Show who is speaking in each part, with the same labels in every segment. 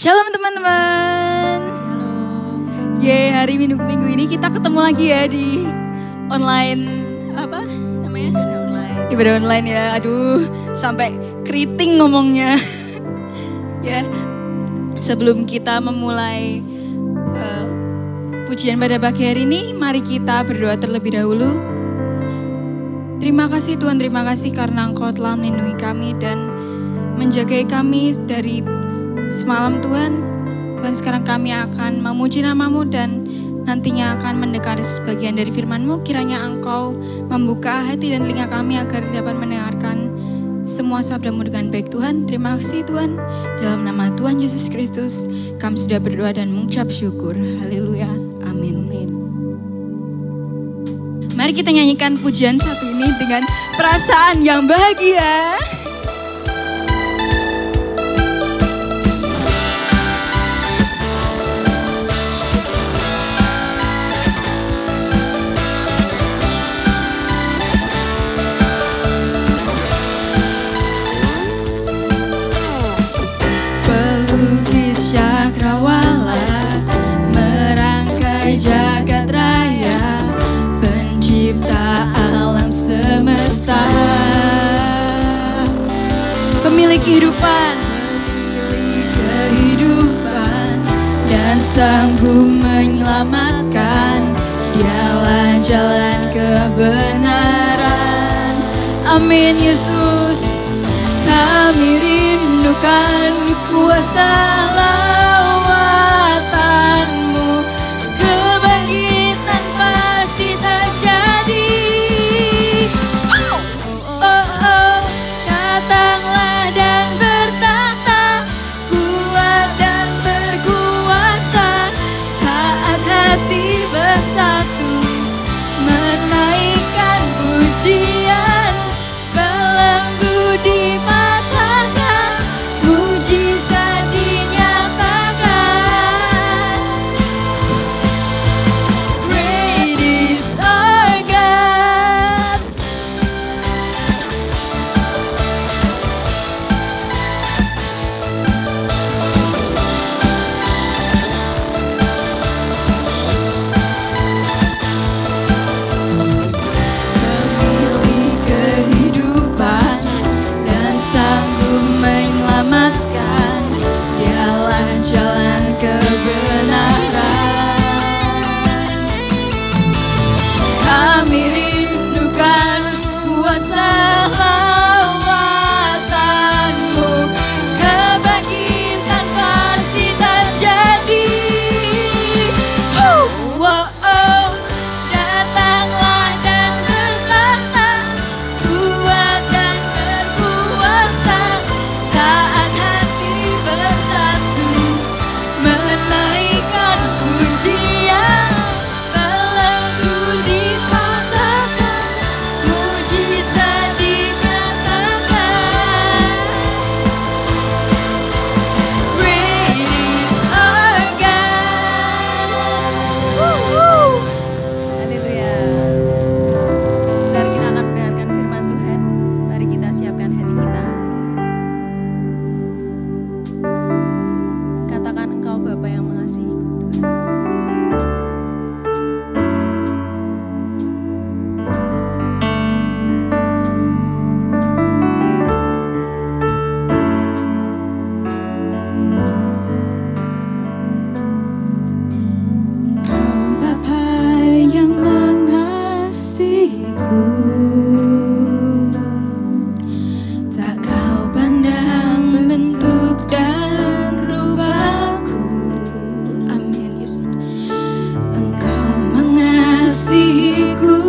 Speaker 1: Shalom teman-teman.
Speaker 2: Shalom.
Speaker 1: Hari minggu ini kita ketemu lagi ya di online apa namanya? Ibadah online ya. Aduh, sampai keriting ngomongnya. Ya. Sebelum kita memulai pujian pada pagi hari ini, mari kita berdoa terlebih dahulu. Terima kasih Tuhan, terima kasih karena Engkau telah melindungi kami dan menjagai kami dari semalam Tuhan. Tuhan, sekarang kami akan memuji nama-Mu dan nantinya akan mendengar sebagian dari firman-Mu. Kiranya Engkau membuka hati dan telinga kami agar dapat mendengarkan semua sabda-Mu dengan baik Tuhan. Terima kasih Tuhan. Dalam nama Tuhan Yesus Kristus kami sudah berdoa dan mengucap syukur. Haleluya. Amin. Mari kita nyanyikan pujian satu ini dengan perasaan yang bahagia. Pelukis cakrawala merangkai jagat raya, pencipta alam semesta, pemilik kehidupan dan sanggup menyelamatkan. Dialah jalan kebenaran. Amin Yesus. Kami rindukan kuasa lawatan-Mu, kebangkitan pasti terjadi. Datanglah dan bertata, kuat dan berkuasa, saat hati bersatu menaikkan pujian, belenggu dipatahkan, mujizat dinyatakan. Great is our God. Pemilik kehidupan dan sanggup menyelamatkan. Dialah jalan kebenaran. Kami rindukan kuasa lawatan-Mu, kebangkitan pasti terjadi. Datanglah dan bertata, kuat dan berkuasa, saat hati bersatu menaikkan pujian, belenggu dipatahkan, mujizat dinyatakan. Great is our God.
Speaker 2: Haleluya. Sebentar kita akan mendengarkan firman Tuhan. Mari kita siapkan hati kita. Katakan, Engkau Bapa yang mengasihiku, Tuhan.
Speaker 1: Bapa yang mengasihiku, tak kau pandang bentuk dan rupaku. Amin Yesus. Engkau mengasihiku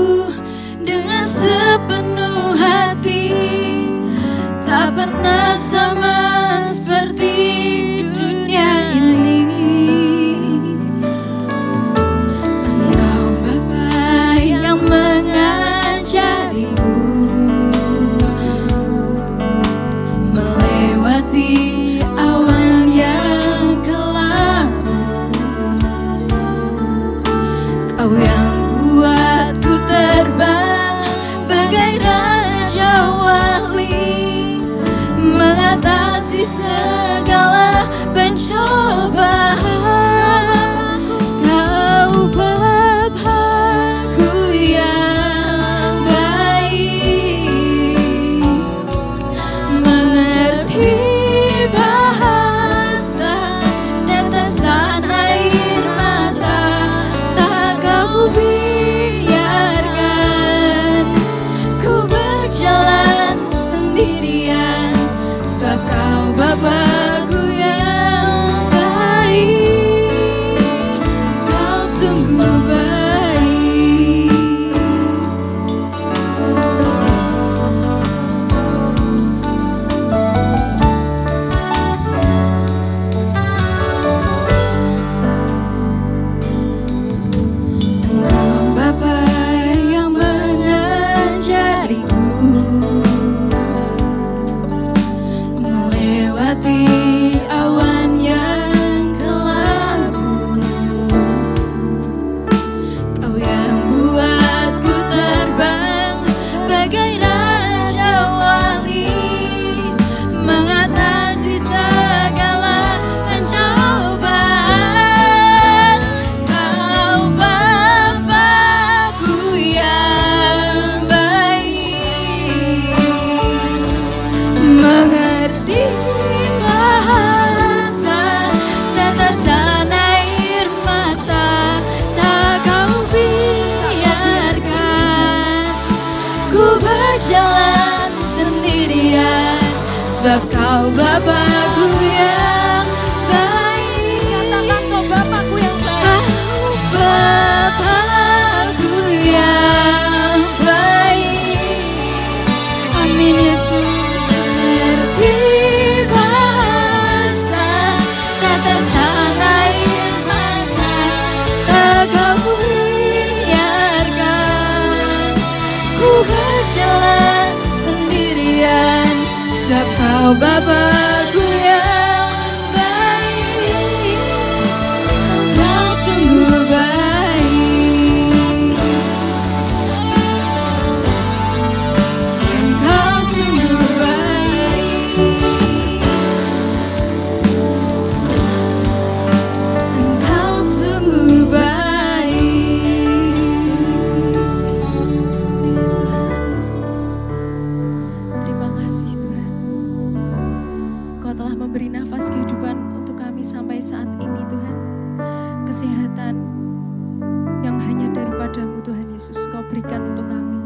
Speaker 1: dengan sepenuh hati, tak pernah sama seperti dunia ini. Engkau Bapa yang mengajariku melewati awan yang kelabu. Kau yang buatku terbang bagai raja wali mengatasi mengatasi segala pencobaan. Kau Bapa-Ku yang baik, mengerti bahasa tetesan air mata, tak Kau biarkan ku berjalan sendirian, sebab Kau Bapa-Ku yang baik, Kau sungguh baik. Engkau Bapa yang mengajariku melewati awan yang kelabu. Kau yang buatku terbang bagai raja wali, mengatasi segala pencobaan. Kau Bapa-Ku yang baik, mengerti bahasa tetesan air mata, tak Kau biarkan ku berjalan sendirian, sebab Kau Bapa-Ku yang baik.
Speaker 2: Katakan Kau Bapa-Ku yang baik.
Speaker 1: Kau Bapa-Ku yang baik. Amin Yesus. Mengerti bahasa tetesan air mata, tak Kau biarkan ku berjalan sendirian, sebab Kau Bapa-Ku yang baik, Kau sungguh baik, Engkau sungguh baik, Engkau sungguh baik.
Speaker 2: Tuhan Yesus, terima kasih Tuhan. Kau telah memberi nafas kehidupan untuk kami sampai saat ini Tuhan. Kesehatan yang hanya daripadamu Tuhan Yesus Kau berikan untuk kami.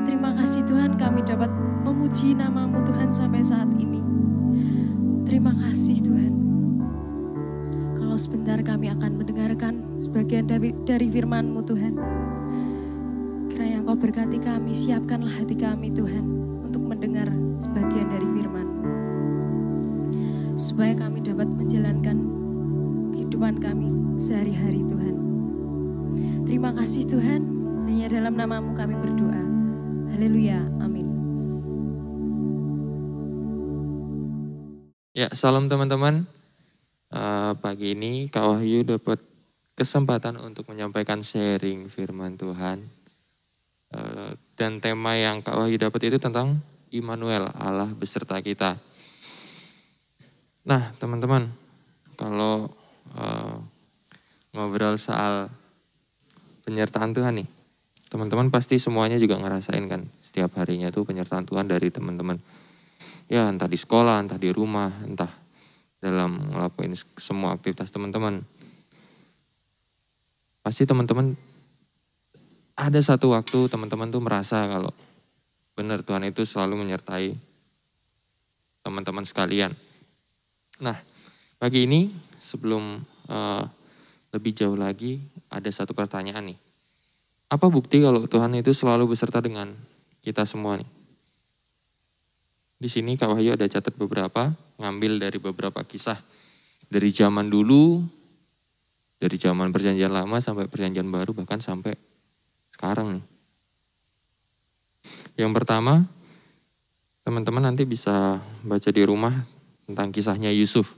Speaker 2: Terima kasih Tuhan, kami dapat memuji namamu Tuhan sampai saat ini. Terima kasih Tuhan. Kalau sebentar kami akan mendengarkan sebagian dari firman-Mu Tuhan. Kiranya Engkau berkati kami, siapkanlah hati kami Tuhan untuk mendengar sebagian dari firman-Mu, supaya kami dapat menjalankan kehidupan kami sehari-hari Tuhan. Terima kasih Tuhan, hanya dalam nama-Mu kami berdoa. Haleluya, amin.
Speaker 3: Ya, salam teman-teman. Pagi ini Kak Wahyu dapat kesempatan untuk menyampaikan sharing firman Tuhan. Dan tema yang Kak Wahyu dapat itu tentang Immanuel, Allah beserta kita. Nah, teman-teman, kalau ngobrol soal penyertaan Tuhan nih, teman-teman pasti semuanya juga ngerasain kan, setiap harinya tuh penyertaan Tuhan dari teman-teman. Ya, entah di sekolah, entah di rumah, entah dalam ngelakuin semua aktivitas teman-teman. Pasti teman-teman ada satu waktu teman-teman tuh merasa kalau benar Tuhan itu selalu menyertai teman-teman sekalian. Nah, pagi ini sebelum lebih jauh lagi ada satu pertanyaan nih. Apa bukti kalau Tuhan itu selalu beserta dengan kita semua nih? Di sini Kak Wahyu ada catat beberapa, ngambil dari beberapa kisah dari zaman dulu, dari zaman perjanjian lama sampai perjanjian baru, bahkan sampai sekarang nih. Yang pertama, teman-teman nanti bisa baca di rumah tentang kisahnya Yusuf.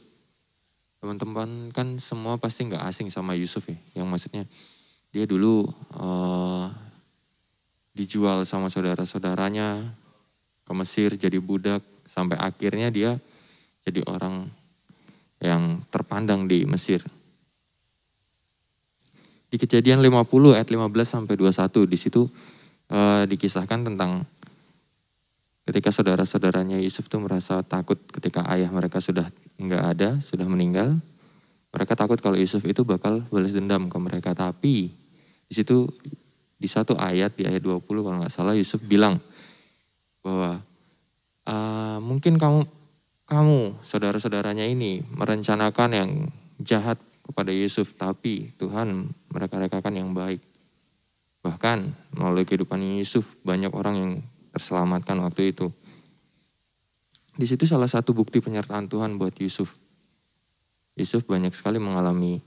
Speaker 3: Teman-teman kan semua pasti nggak asing sama Yusuf ya, yang maksudnya dia dulu dijual sama saudara-saudaranya ke Mesir jadi budak, sampai akhirnya dia jadi orang yang terpandang di Mesir. Di Kejadian 50 ayat 15 sampai 21 di situ dikisahkan tentang ketika saudara-saudaranya Yusuf tuh merasa takut ketika ayah mereka sudah nggak ada, sudah meninggal. Mereka takut kalau Yusuf itu bakal balas dendam ke mereka. Tapi di situ di satu ayat, di ayat 20 kalau nggak salah, Yusuf bilang bahwa mungkin kamu saudara-saudaranya ini merencanakan yang jahat kepada Yusuf, tapi Tuhan mereka-rekakan yang baik. Bahkan melalui kehidupan Yusuf banyak orang yang terselamatkan waktu itu. Di situ salah satu bukti penyertaan Tuhan buat Yusuf. Yusuf banyak sekali mengalami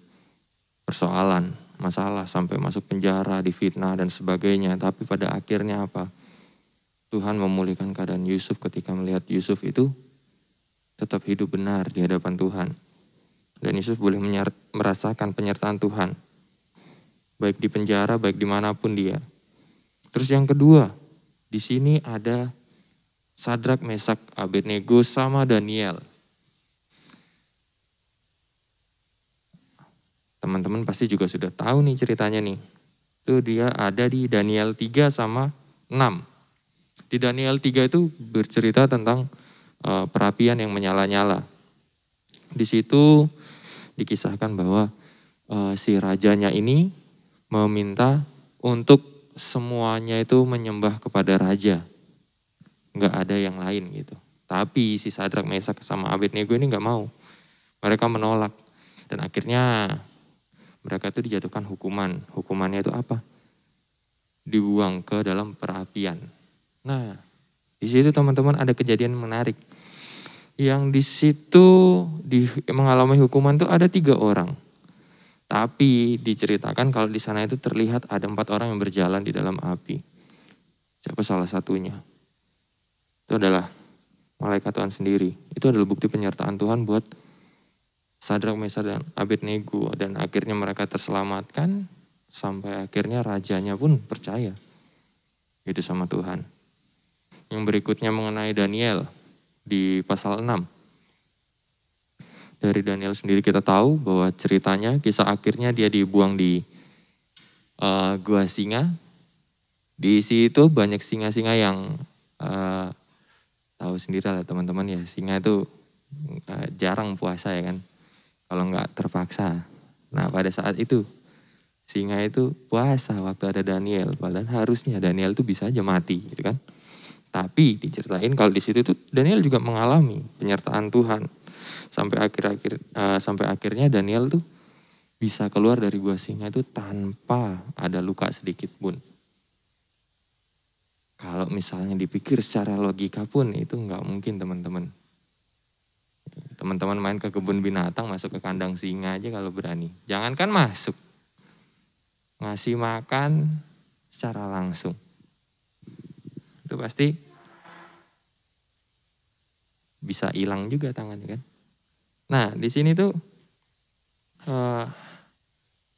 Speaker 3: persoalan, masalah, sampai masuk penjara, difitnah dan sebagainya. Tapi pada akhirnya apa? Tuhan memulihkan keadaan Yusuf ketika melihat Yusuf itu tetap hidup benar di hadapan Tuhan. Dan Yusuf boleh merasakan penyertaan Tuhan. Baik di penjara, baik dimanapun dia. Terus yang kedua, di sini ada Sadrak, Mesak, Abednego sama Daniel. Teman-teman pasti juga sudah tahu nih ceritanya nih. Itu dia ada di Daniel 3 sama 6. Di Daniel 3 itu bercerita tentang perapian yang menyala-nyala. Di situ dikisahkan bahwa si rajanya ini meminta untuk semuanya itu menyembah kepada raja. Nggak ada yang lain gitu. Tapi si Sadrak, Mesak sama Abednego ini nggak mau. Mereka menolak. Dan akhirnya mereka itu dijatuhkan hukuman. Hukumannya itu apa? Dibuang ke dalam perapian. Nah, di situ teman-teman ada kejadian menarik. Yang di situ mengalami hukuman itu ada 3 orang. Tapi diceritakan kalau di sana itu terlihat ada 4 orang yang berjalan di dalam api. Siapa salah satunya? Itu adalah malaikat Tuhan sendiri. Itu adalah bukti penyertaan Tuhan buat Sadrak, Mesak, dan Abednego. Dan akhirnya mereka terselamatkan sampai akhirnya rajanya pun percaya. Itu sama Tuhan. Yang berikutnya mengenai Daniel di pasal 6. Dari Daniel sendiri kita tahu bahwa ceritanya kisah akhirnya dia dibuang di gua singa. Di situ banyak singa-singa yang tahu sendiri lah teman-teman ya, singa itu jarang puasa ya kan, kalau nggak terpaksa. Nah pada saat itu singa itu puasa waktu ada Daniel, padahal harusnya Daniel itu bisa aja mati gitu kan. Tapi diceritain kalau di situ tuh Daniel juga mengalami penyertaan Tuhan sampai akhirnya Daniel tuh bisa keluar dari gua singa itu tanpa ada luka sedikit pun. Kalau misalnya dipikir secara logika pun itu nggak mungkin teman-teman. Teman-teman main ke kebun binatang masuk ke kandang singa aja kalau berani. Jangankan masuk, ngasih makan secara langsung. Itu pasti bisa hilang juga tangannya kan. Nah di sini tuh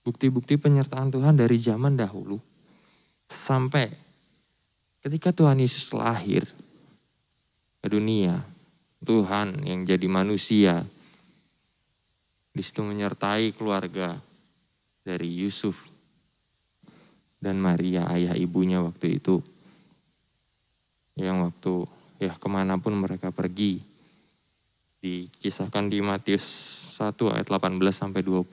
Speaker 3: bukti-bukti penyertaan Tuhan dari zaman dahulu sampai ketika Tuhan Yesus lahir ke dunia, Tuhan yang jadi manusia di situ menyertai keluarga dari Yusuf dan Maria ayah ibunya waktu itu. Yang waktu ya kemanapun mereka pergi. Dikisahkan di Matius 1 ayat 18 sampai 25,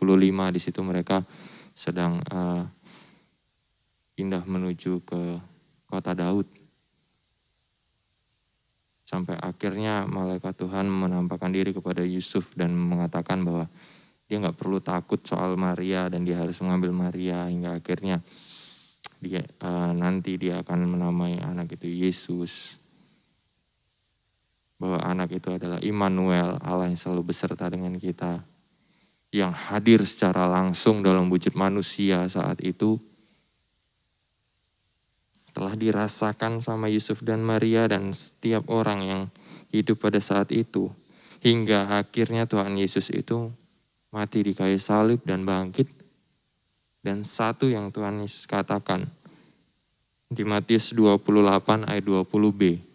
Speaker 3: di situ mereka sedang pindah menuju ke kota Daud. Sampai akhirnya malaikat Tuhan menampakkan diri kepada Yusuf dan mengatakan bahwa dia nggak perlu takut soal Maria dan dia harus mengambil Maria, hingga akhirnya nanti dia akan menamai anak itu Yesus. Bahwa anak itu adalah Immanuel, Allah yang selalu beserta dengan kita. Yang hadir secara langsung dalam wujud manusia saat itu. Telah dirasakan sama Yusuf dan Maria dan setiap orang yang hidup pada saat itu. Hingga akhirnya Tuhan Yesus itu mati di kayu salib dan bangkit. Dan satu yang Tuhan Yesus katakan di Matius 28 ayat 20b.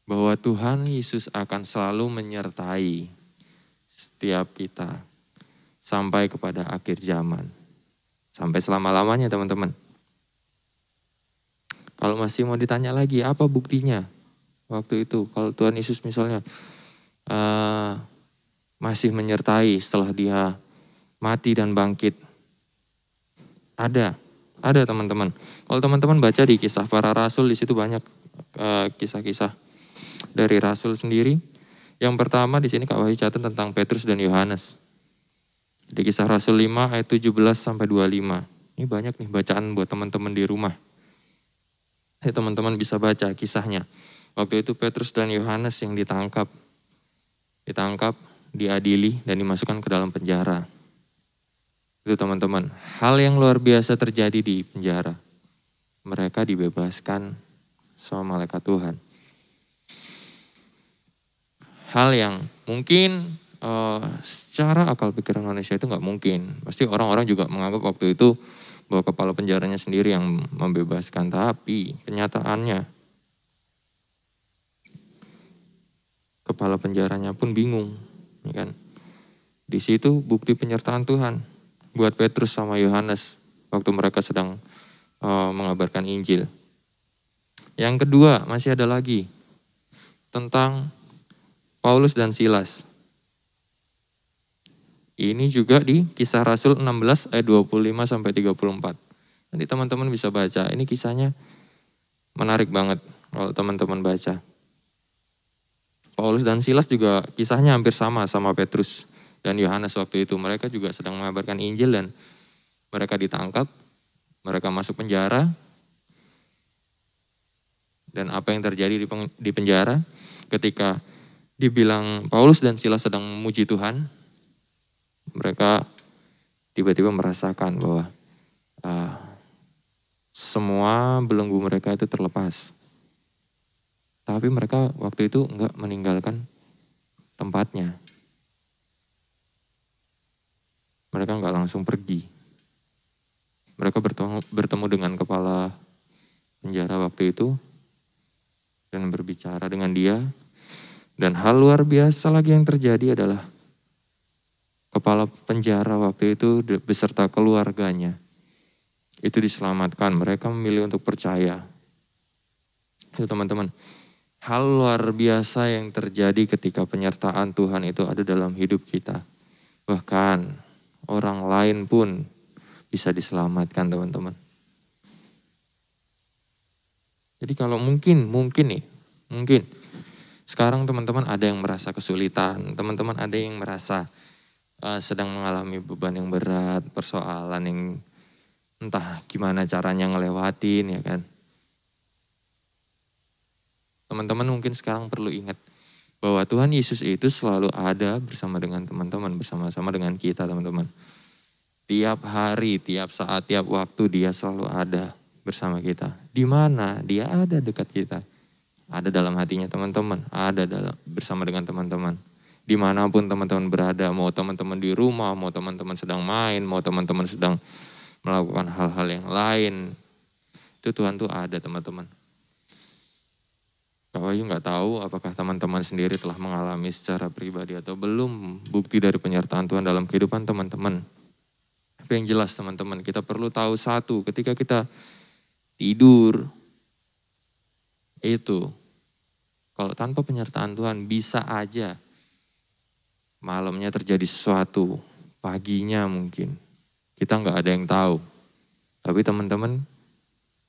Speaker 3: bahwa Tuhan Yesus akan selalu menyertai setiap kita sampai kepada akhir zaman. Sampai selama-lamanya teman-teman. Kalau masih mau ditanya lagi, apa buktinya waktu itu? Kalau Tuhan Yesus misalnya masih menyertai setelah dia mati dan bangkit. Ada teman-teman. Kalau teman-teman baca di Kisah Para Rasul, di situ banyak kisah-kisah dari Rasul sendiri. Yang pertama di sini Kak Wahyu catat tentang Petrus dan Yohanes. Di Kisah Rasul 5 ayat 17 sampai 25. Ini banyak nih bacaan buat teman-teman di rumah. Teman-teman bisa baca kisahnya. Waktu itu Petrus dan Yohanes yang ditangkap, diadili dan dimasukkan ke dalam penjara. Itu teman-teman, hal yang luar biasa terjadi di penjara. Mereka dibebaskan sama malaikat Tuhan. Hal yang mungkin secara akal pikiran manusia itu nggak mungkin. Pasti orang-orang juga menganggap waktu itu bahwa kepala penjaranya sendiri yang membebaskan. Tapi kenyataannya kepala penjaranya pun bingung, ya kan? Di situ bukti penyertaan Tuhan buat Petrus sama Yohanes waktu mereka sedang mengabarkan Injil. Yang kedua masih ada lagi tentang Paulus dan Silas. Ini juga di Kisah Rasul 16 ayat 25 sampai 34. Nanti teman-teman bisa baca. Ini kisahnya menarik banget kalau teman-teman baca. Paulus dan Silas juga kisahnya hampir sama Petrus dan Yohanes waktu itu. Mereka juga sedang mengabarkan Injil dan mereka ditangkap, mereka masuk penjara. Dan apa yang terjadi di penjara ketika dibilang Paulus dan Silas sedang memuji Tuhan, mereka tiba-tiba merasakan bahwa semua belenggu mereka itu terlepas. Tapi mereka waktu itu enggak meninggalkan tempatnya. Mereka enggak langsung pergi. Mereka bertemu dengan kepala penjara waktu itu dan berbicara dengan dia. Dan hal luar biasa lagi yang terjadi adalah kepala penjara waktu itu beserta keluarganya itu diselamatkan. Mereka memilih untuk percaya. Itu teman-teman, hal luar biasa yang terjadi ketika penyertaan Tuhan itu ada dalam hidup kita. Bahkan orang lain pun bisa diselamatkan teman-teman. Jadi kalau mungkin sekarang teman-teman ada yang merasa kesulitan, teman-teman ada yang merasa sedang mengalami beban yang berat, persoalan yang entah gimana caranya ngelewatin, ya kan. Teman-teman mungkin sekarang perlu ingat bahwa Tuhan Yesus itu selalu ada bersama dengan teman-teman, bersama-sama dengan kita teman-teman. Tiap hari, tiap saat, tiap waktu dia selalu ada bersama kita. Di mana dia ada dekat kita. Ada dalam hatinya teman-teman, ada bersama dengan teman-teman. Dimanapun teman-teman berada, mau teman-teman di rumah, mau teman-teman sedang main, mau teman-teman sedang melakukan hal-hal yang lain. Itu Tuhan tuh ada teman-teman. Kak Wahyu nggak tahu apakah teman-teman sendiri telah mengalami secara pribadi atau belum bukti dari penyertaan Tuhan dalam kehidupan teman-teman. Tapi yang jelas teman-teman, kita perlu tahu satu, ketika kita tidur, itu kalau tanpa penyertaan Tuhan bisa aja malamnya terjadi sesuatu, paginya mungkin kita nggak ada yang tahu. Tapi teman-teman,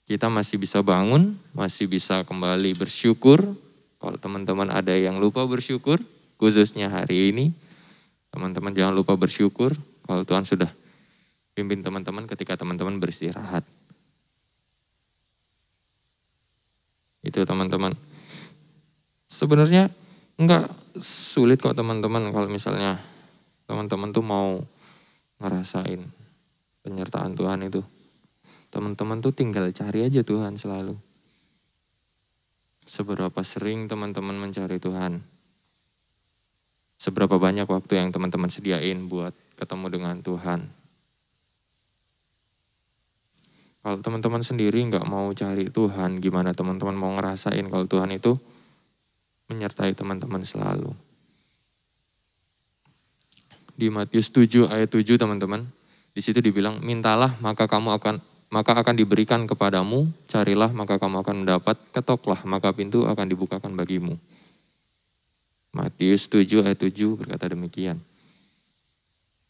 Speaker 3: kita masih bisa bangun, masih bisa kembali bersyukur. Kalau teman-teman ada yang lupa bersyukur, khususnya hari ini, teman-teman jangan lupa bersyukur kalau Tuhan sudah pimpin teman-teman ketika teman-teman beristirahat. Itu teman-teman. Sebenarnya enggak sulit kok teman-teman kalau misalnya teman-teman tuh mau ngerasain penyertaan Tuhan itu. Teman-teman tuh tinggal cari aja Tuhan selalu. Seberapa sering teman-teman mencari Tuhan. Seberapa banyak waktu yang teman-teman sediain buat ketemu dengan Tuhan. Kalau teman-teman sendiri nggak mau cari Tuhan, gimana teman-teman mau ngerasain kalau Tuhan itu menyertai teman-teman selalu. Di Matius 7 ayat 7 teman-teman, di situ dibilang, mintalah maka akan diberikan kepadamu, carilah maka kamu akan mendapat, ketoklah maka pintu akan dibukakan bagimu. Matius 7 ayat 7 berkata demikian.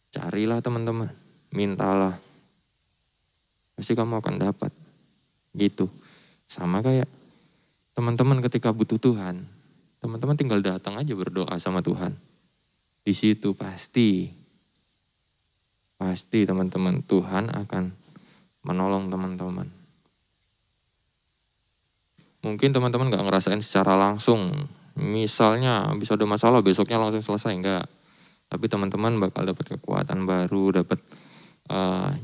Speaker 3: Carilah teman-teman, mintalah, pasti kamu akan dapat. Gitu. Sama kayak teman-teman ketika butuh Tuhan, teman-teman tinggal datang aja berdoa sama Tuhan. Di situ pasti teman-teman Tuhan akan menolong teman-teman. Mungkin teman-teman gak ngerasain secara langsung, misalnya bisa ada masalah besoknya langsung selesai, enggak. Tapi teman-teman bakal dapat kekuatan baru, dapat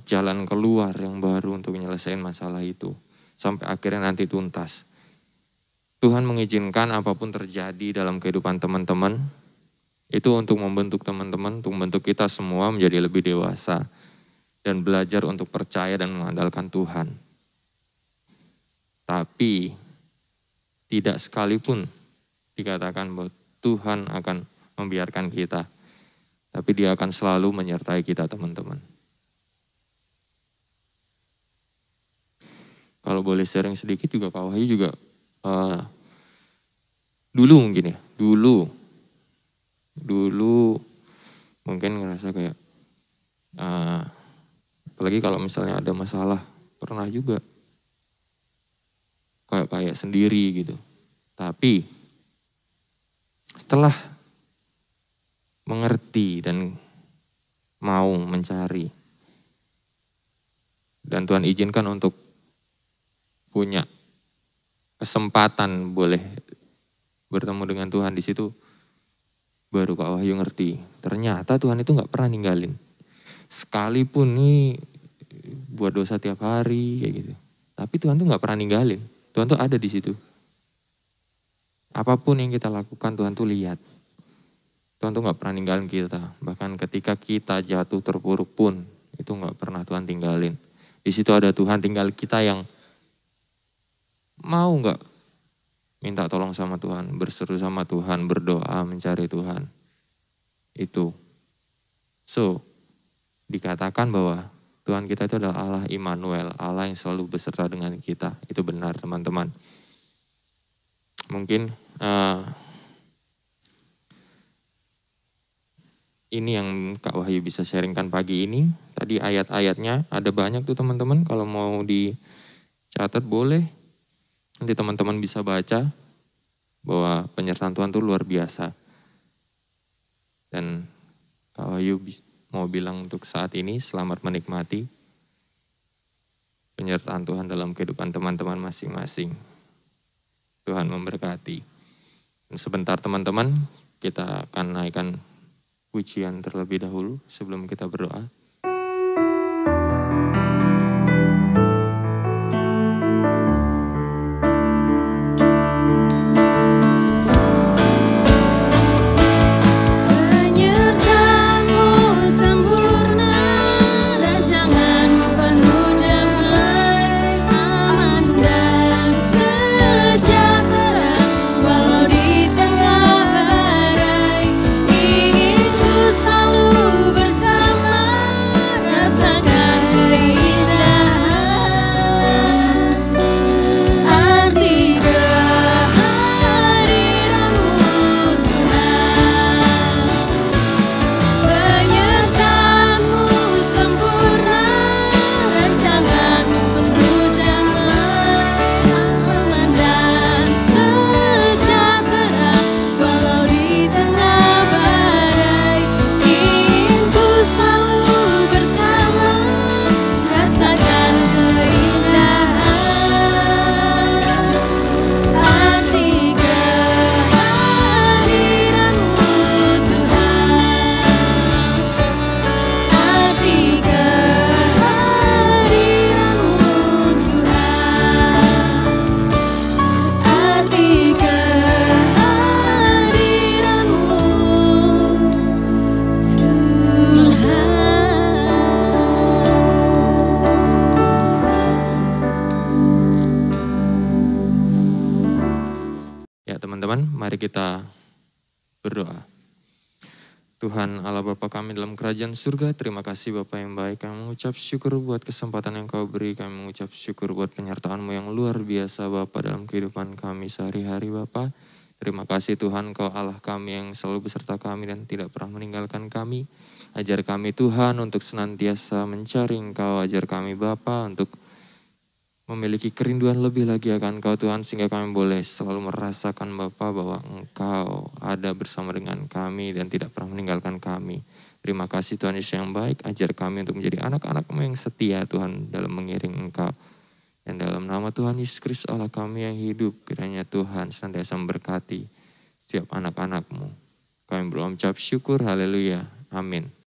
Speaker 3: jalan keluar yang baru untuk menyelesaikan masalah itu. Sampai akhirnya nanti tuntas. Tuhan mengizinkan apapun terjadi dalam kehidupan teman-teman, itu untuk membentuk teman-teman, untuk membentuk kita semua menjadi lebih dewasa. Dan belajar untuk percaya dan mengandalkan Tuhan. Tapi tidak sekalipun dikatakan bahwa Tuhan akan membiarkan kita. Tapi Dia akan selalu menyertai kita teman-teman. Kalau boleh sharing sedikit juga Kak Wahyu juga dulu mungkin ya. Dulu mungkin ngerasa kayak apalagi kalau misalnya ada masalah, pernah juga kayak sendiri gitu. Tapi setelah mengerti dan mau mencari, dan Tuhan izinkan untuk punya kesempatan boleh bertemu dengan Tuhan, di situ baru Kak Wahyu ngerti, ternyata Tuhan itu gak pernah ninggalin. Sekalipun nih buat dosa tiap hari kayak gitu, tapi Tuhan tuh gak pernah ninggalin. Tuhan tuh ada di situ. Apapun yang kita lakukan Tuhan tuh lihat. Tuhan tuh gak pernah ninggalin kita. Bahkan ketika kita jatuh terpuruk pun itu gak pernah Tuhan tinggalin. Di situ ada Tuhan, tinggal kita yang mau gak minta tolong sama Tuhan, berseru sama Tuhan, berdoa, mencari Tuhan. Itu. So, dikatakan bahwa Tuhan kita itu adalah Allah Immanuel, Allah yang selalu beserta dengan kita. Itu benar teman-teman. Mungkin ini yang Kak Wahyu bisa sharingkan pagi ini. Tadi ayat-ayatnya ada banyak tuh teman-teman, kalau mau dicatat boleh. Nanti teman-teman bisa baca bahwa penyertaan Tuhan itu luar biasa. Dan Kak Wahyu mau bilang untuk saat ini, selamat menikmati penyertaan Tuhan dalam kehidupan teman-teman masing-masing. Tuhan memberkati. Dan sebentar teman-teman, kita akan naikkan pujian terlebih dahulu sebelum kita berdoa.
Speaker 2: Selalu bersama
Speaker 3: Mari kita berdoa. Tuhan Allah Bapa kami dalam kerajaan surga, terima kasih Bapa yang baik. Kami mengucap syukur buat kesempatan yang Kau beri. Kami mengucap syukur buat penyertaan-Mu yang luar biasa Bapa dalam kehidupan kami sehari-hari Bapa. Terima kasih Tuhan Kau Allah kami yang selalu beserta kami dan tidak pernah meninggalkan kami. Ajar kami Tuhan untuk senantiasa mencari Engkau. Ajar kami Bapa untuk memiliki kerinduan lebih lagi akan Engkau Tuhan, sehingga kami boleh selalu merasakan Bapa bahwa Engkau ada bersama dengan kami dan tidak pernah meninggalkan kami. Terima kasih Tuhan Yesus yang baik, ajar kami untuk menjadi anak-anak-Mu yang setia Tuhan dalam mengiring Engkau. Dan dalam nama Tuhan Yesus Kristus Allah kami yang hidup, kiranya Tuhan senantiasa memberkati setiap anak-anak-Mu. Kami berucap syukur, haleluya, amin.